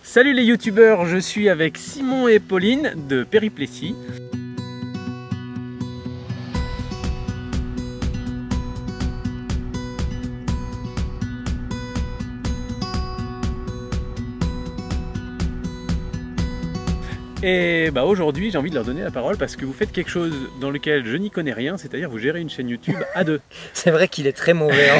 Salut les youtubeurs, je suis avec Simon et Pauline de Périplétie. Et bah aujourd'hui j'ai envie de leur donner la parole parce que vous faites quelque chose dans lequel je n'y connais rien, c'est-à-dire vous gérez une chaîne YouTube à deux. C'est vrai qu'il est très mauvais.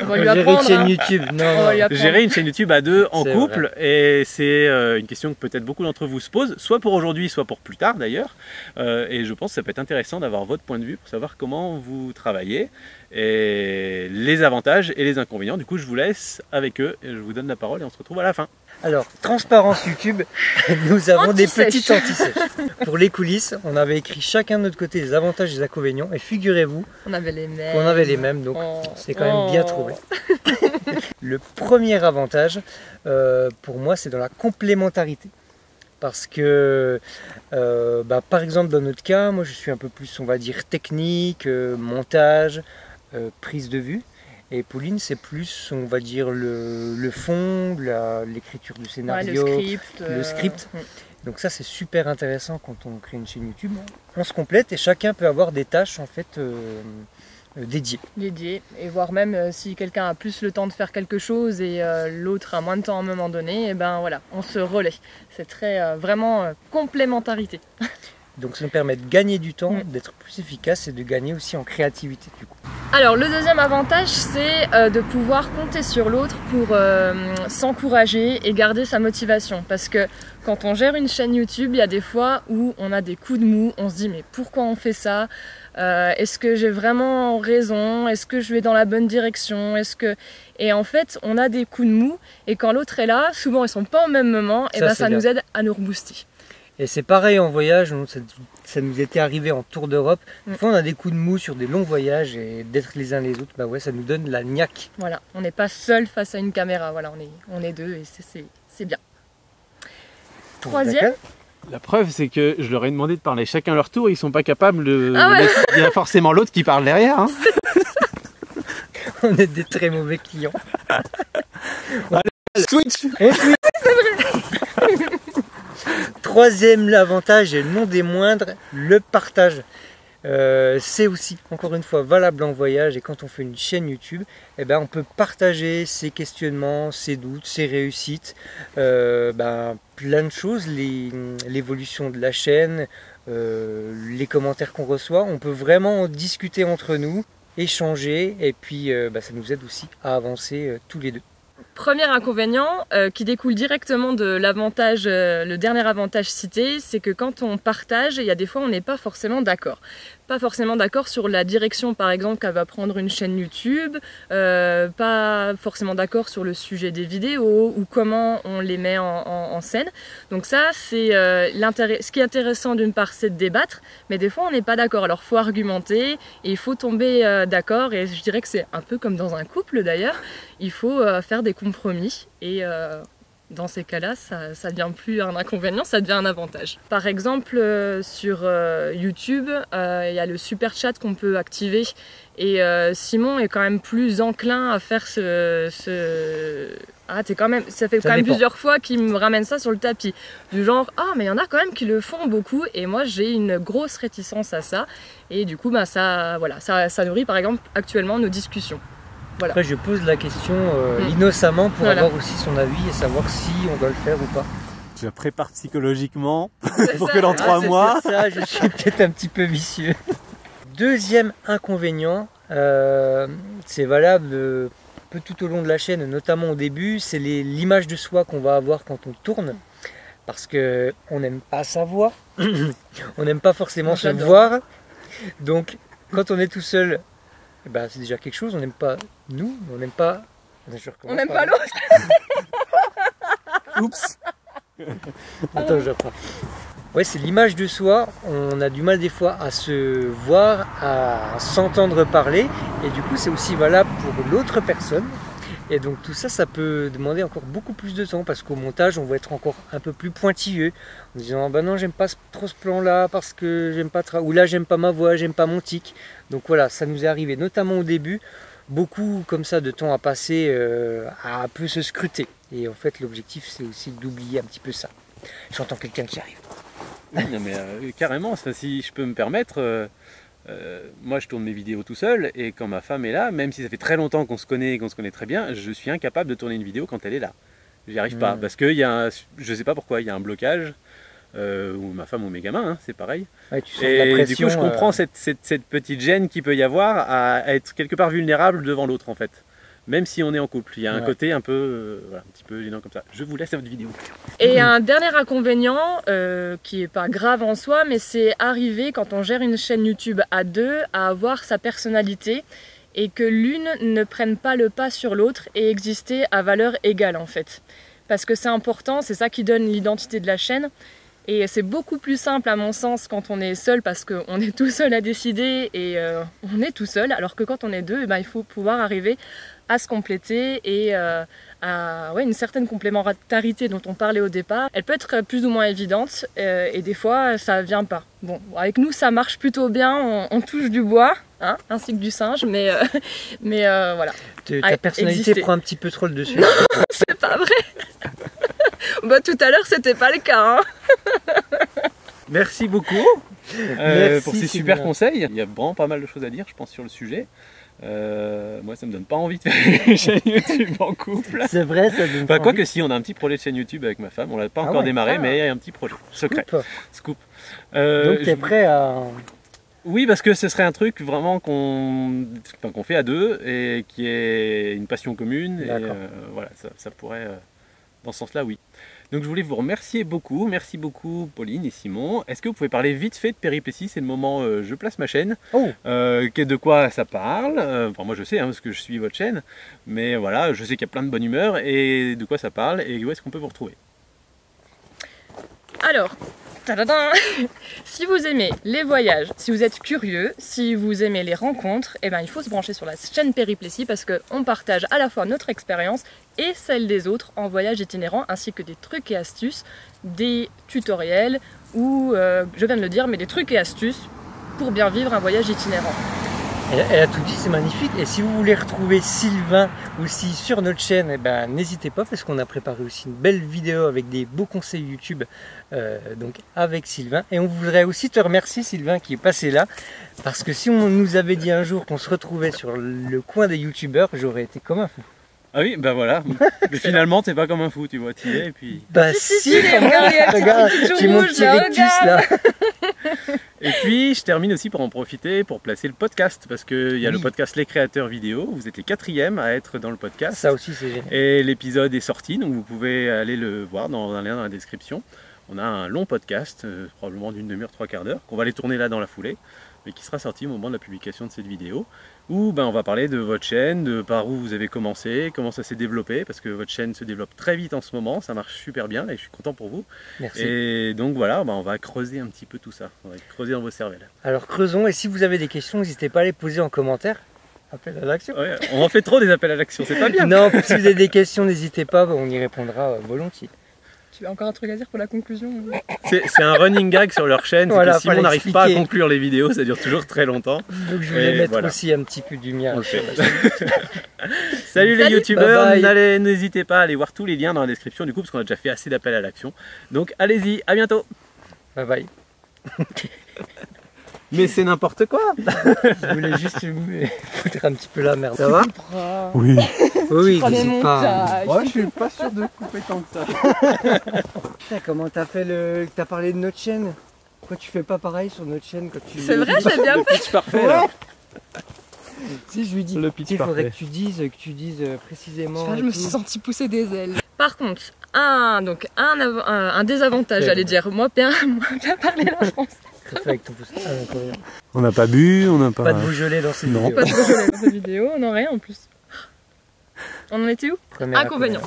On va lui apprendre. Gérer une chaîne YouTube, non. Gérer une chaîne YouTube à deux en couple, et c'est une question que peut-être beaucoup d'entre vous se posent, soit pour aujourd'hui, soit pour plus tard d'ailleurs. Et je pense que ça peut être intéressant d'avoir votre point de vue pour savoir comment vous travaillez, et les avantages et les inconvénients. Du coup je vous laisse avec eux, et je vous donne la parole et on se retrouve à la fin. Alors, transparence YouTube, nous avons des petites anti-sèches. Pour les coulisses, on avait écrit chacun de notre côté les avantages et les inconvénients, et figurez-vous qu'on avait les mêmes. Qu'on avait les mêmes, donc c'est quand même bien trouvé. Le premier avantage, pour moi, c'est dans la complémentarité. Parce que, par exemple, dans notre cas, moi je suis un peu plus, on va dire, technique, montage, prise de vue. Et Pauline, c'est plus, on va dire, le fond, l'écriture du scénario, le script. Donc ça, c'est super intéressant quand on crée une chaîne YouTube. On se complète et chacun peut avoir des tâches en fait dédiées. Et voire même si quelqu'un a plus le temps de faire quelque chose et l'autre a moins de temps à un moment donné, et ben voilà, on se relaie. C'est très vraiment complémentarité. Donc ça nous permet de gagner du temps, d'être plus efficace et de gagner aussi en créativité du coup. Alors le deuxième avantage, c'est de pouvoir compter sur l'autre pour s'encourager et garder sa motivation. Parce que quand on gère une chaîne YouTube, il y a des fois où on a des coups de mou, on se dit mais pourquoi on fait ça? Est-ce que j'ai vraiment raison? Est-ce que je vais dans la bonne direction? Et en fait, on a des coups de mou, et quand l'autre est là, souvent ils sont pas au même moment, et ça nous aide à nous rebooster. Et c'est pareil en voyage, ça nous était arrivé en tour d'Europe. Des fois on a des coups de mou sur des longs voyages, et d'être les uns les autres, bah ouais, ça nous donne la niaque. Voilà, on n'est pas seul face à une caméra, voilà, on est deux et c'est bien. Troisième. La preuve, c'est que je leur ai demandé de parler chacun leur tour, ils sont pas capables de... Il y a forcément l'autre qui parle derrière. Hein. On est des très mauvais clients. Switch. C'est vrai. Troisième avantage, et non des moindres, le partage. C'est aussi, encore une fois, valable en voyage, et quand on fait une chaîne YouTube, on peut partager ses questionnements, ses doutes, ses réussites, plein de choses, l'évolution de la chaîne, les commentaires qu'on reçoit. On peut vraiment en discuter entre nous, échanger, et puis ça nous aide aussi à avancer tous les deux. Premier inconvénient qui découle directement de l'avantage, le dernier avantage cité, c'est que quand on partage, il y a des fois on n'est pas forcément d'accord. Pas forcément d'accord sur la direction par exemple qu'elle va prendre une chaîne YouTube, pas forcément d'accord sur le sujet des vidéos ou comment on les met en scène. Donc ça c'est ce qui est intéressant d'une part, c'est de débattre, mais des fois on n'est pas d'accord. Alors il faut argumenter et il faut tomber d'accord, et je dirais que c'est un peu comme dans un couple d'ailleurs, il faut faire des compromis, et dans ces cas-là, ça ne devient plus un inconvénient, ça devient un avantage. Par exemple, sur YouTube, il y a le super chat qu'on peut activer, et Simon est quand même plus enclin à faire ça fait quand même plusieurs fois qu'il me ramène ça sur le tapis. Du genre, ah mais il y en a quand même qui le font beaucoup, et moi j'ai une grosse réticence à ça, et du coup ça nourrit par exemple actuellement nos discussions. Voilà. Après je pose la question innocemment pour avoir aussi son avis et savoir si on doit le faire ou pas. Je la prépare psychologiquement pour que dans 3 mois... C'est ça, je suis peut-être un petit peu vicieux. Deuxième inconvénient, c'est valable un peu tout au long de la chaîne, notamment au début, c'est l'image de soi qu'on va avoir quand on tourne. Parce qu'on n'aime pas sa voix, on n'aime pas forcément se voir. Donc quand on est tout seul, c'est déjà quelque chose, on n'aime pas nous, on n'aime pas... On n'aime pas l'autre. Oups. Attends, j'apprends. Ouais, c'est l'image de soi, on a du mal des fois à se voir, à s'entendre parler, et du coup c'est aussi valable pour l'autre personne. Et donc tout ça, ça peut demander encore beaucoup plus de temps, parce qu'au montage, on va être encore un peu plus pointilleux, en disant bah non, j'aime pas trop ce plan-là, parce que j'aime pas, ou là j'aime pas ma voix, j'aime pas mon tic. Donc voilà, ça nous est arrivé, notamment au début, beaucoup comme ça de temps à passer à un peu se scruter. Et en fait, l'objectif, c'est aussi d'oublier un petit peu ça. J'entends quelqu'un qui arrive. Non mais carrément, ça, si je peux me permettre, moi je tourne mes vidéos tout seul et quand ma femme est là, même si ça fait très longtemps qu'on se connaît et qu'on se connaît très bien, je suis incapable de tourner une vidéo quand elle est là. J'y arrive pas parce que je sais pas pourquoi, il y a un blocage, ou ma femme ou mes gamins, hein, c'est pareil. Ouais, tu sens et la pression, du coup je comprends cette petite gêne qu'il peut y avoir à être quelque part vulnérable devant l'autre en fait. Même si on est en couple, il y a un côté un peu, voilà, un petit peu gênant comme ça. Je vous laisse à votre vidéo. Et un dernier inconvénient, qui n'est pas grave en soi, mais c'est arriver quand on gère une chaîne YouTube à deux, à avoir sa personnalité et que l'une ne prenne pas le pas sur l'autre et exister à valeur égale en fait. Parce que c'est important, c'est ça qui donne l'identité de la chaîne. Et c'est beaucoup plus simple à mon sens quand on est seul parce qu'on est tout seul à décider et on est tout seul. Alors que quand on est deux, eh ben, il faut pouvoir arriver à se compléter et à une certaine complémentarité dont on parlait au départ. Elle peut être plus ou moins évidente et des fois ça vient pas. Bon, avec nous ça marche plutôt bien, on touche du bois, hein, ainsi que du singe, mais voilà. Ta personnalité prend un petit peu trop le dessus. C'est pas vrai. Bah, tout à l'heure c'était pas le cas. Hein. Merci beaucoup pour ces super conseils. Il y a vraiment pas mal de choses à dire, je pense, sur le sujet. Moi, ça me donne pas envie de faire une chaîne YouTube en couple. C'est vrai, ça donne pas quoique si, on a un petit projet de chaîne YouTube avec ma femme. On l'a pas encore démarré, mais il y a un petit projet secret. Scoop. Donc tu es prêt à... Oui, parce que ce serait un truc vraiment qu'on fait à deux et qui est une passion commune. Et voilà, ça pourrait, dans ce sens-là, oui. Donc je voulais vous remercier beaucoup. Merci beaucoup Pauline et Simon. Est-ce que vous pouvez parler vite fait de Péripéties? C'est le moment je place ma chaîne. De quoi ça parle? Enfin, moi je sais hein, parce que je suis votre chaîne. Mais voilà, je sais qu'il y a plein de bonne humeur. Et de quoi ça parle? Et où est-ce qu'on peut vous retrouver? Alors, si vous aimez les voyages, si vous êtes curieux, si vous aimez les rencontres, eh ben, il faut se brancher sur la chaîne Péripléties parce qu'on partage à la fois notre expérience et celle des autres en voyage itinérant, ainsi que des trucs et astuces, des tutoriels ou, je viens de le dire, mais des trucs et astuces pour bien vivre un voyage itinérant. Elle a tout dit, c'est magnifique. Et si vous voulez retrouver Sylvain aussi sur notre chaîne, eh ben, n'hésitez pas parce qu'on a préparé aussi une belle vidéo avec des beaux conseils YouTube donc avec Sylvain. Et on voudrait aussi te remercier Sylvain qui est passé là parce que si on nous avait dit un jour qu'on se retrouvait sur le coin des youtubeurs, j'aurais été comme un fou. Ah oui, bah voilà. Mais finalement, t'es pas comme un fou, tu vois, t'y es et puis... Bah si, regarde, j'ai mon petit rectus là. Et puis, je termine aussi pour en profiter pour placer le podcast, parce qu'il y a le podcast Les Créateurs Vidéo, vous êtes les 4e à être dans le podcast. Ça aussi, c'est génial. Et l'épisode est sorti, donc vous pouvez aller le voir dans un lien dans la description. On a un long podcast, probablement d'une demi-heure, 3/4 d'heure, qu'on va aller tourner là dans la foulée, mais qui sera sorti au moment de la publication de cette vidéo, où on va parler de votre chaîne, de par où vous avez commencé, comment ça s'est développé, parce que votre chaîne se développe très vite en ce moment, ça marche super bien et je suis content pour vous. Merci. Et donc voilà, on va creuser un petit peu tout ça, on va creuser dans vos cervelles. Alors creusons, et si vous avez des questions, n'hésitez pas à les poser en commentaire. Appel à l'action. Ouais, on en fait trop des appels à l'action, c'est pas bien. Non, si vous avez des questions, n'hésitez pas, on y répondra volontiers. Tu as encore un truc à dire pour la conclusion? C'est un running gag sur leur chaîne, voilà, si on n'arrive pas à conclure les vidéos, ça dure toujours très longtemps. Donc je voulais mettre aussi un petit peu du mien. Salut les youtubeurs, n'hésitez pas à aller voir tous les liens dans la description du coup, parce qu'on a déjà fait assez d'appels à l'action. Donc allez-y, à bientôt. Bye bye. Mais c'est n'importe quoi. Je voulais juste foutre un petit peu la merde. Ça va? Oui. Oui, n'hésite pas. Moi, je suis pas sûr de couper tant que ça. Putain, comment t'as fait t'as parlé de notre chaîne? Pourquoi tu fais pas pareil sur notre chaîne quand tu... C'est vrai, j'ai bien fait. Pitch parfait là. Si je lui dis, il faudrait que tu dises précisément. Je me suis senti pousser des ailes. Par contre, un désavantage, j'allais dire. Moi, bien parler la France. Avec ton pouce. On n'a pas bu, on n'a pas... Pas de Beaujolais dans cette vidéo. Pas de Beaujolais dans cette vidéo, non rien en plus. On en était où? Inconvénient.